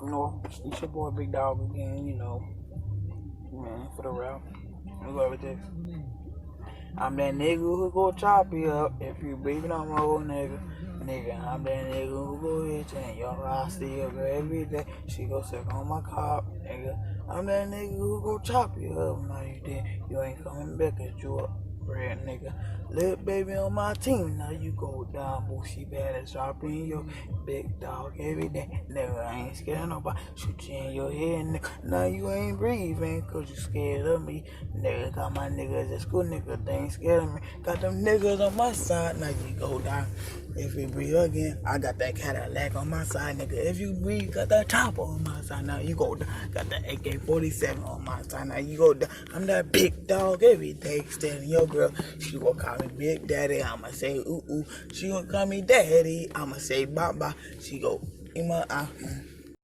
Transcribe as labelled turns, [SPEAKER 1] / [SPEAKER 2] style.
[SPEAKER 1] You know, it's your boy Big Dog again, you know, man, for the rap. Whoever it is. I'm that nigga who go chop you up if you breathing on my old nigga. Nigga, I'm that nigga who go hit you and your I still go every day. She go suck on my cop, nigga. I'm that nigga who go chop you up. Now you did, you ain't coming back at you up. Red nigga, little baby on my team. Now you go down, Boosie bad as dropping your big dog every day. Nigga, I ain't scared of nobody. Shoot you in your head, nigga. Now you ain't breathing, cause you scared of me. Nigga, got my niggas at school, nigga, they ain't scared of me. Got them niggas on my side, now you go down. If you breathe again, I got that Cadillac on my side, nigga. If you breathe, got that chopper on my side, now you go down. Got that AK-47 on my side, now you go down. I'm that big dog every day, standing your girl. She gon' call me Big Daddy, I'ma say ooh ooh. She gon' call me Daddy, I'ma say bye bye. She go in my eye.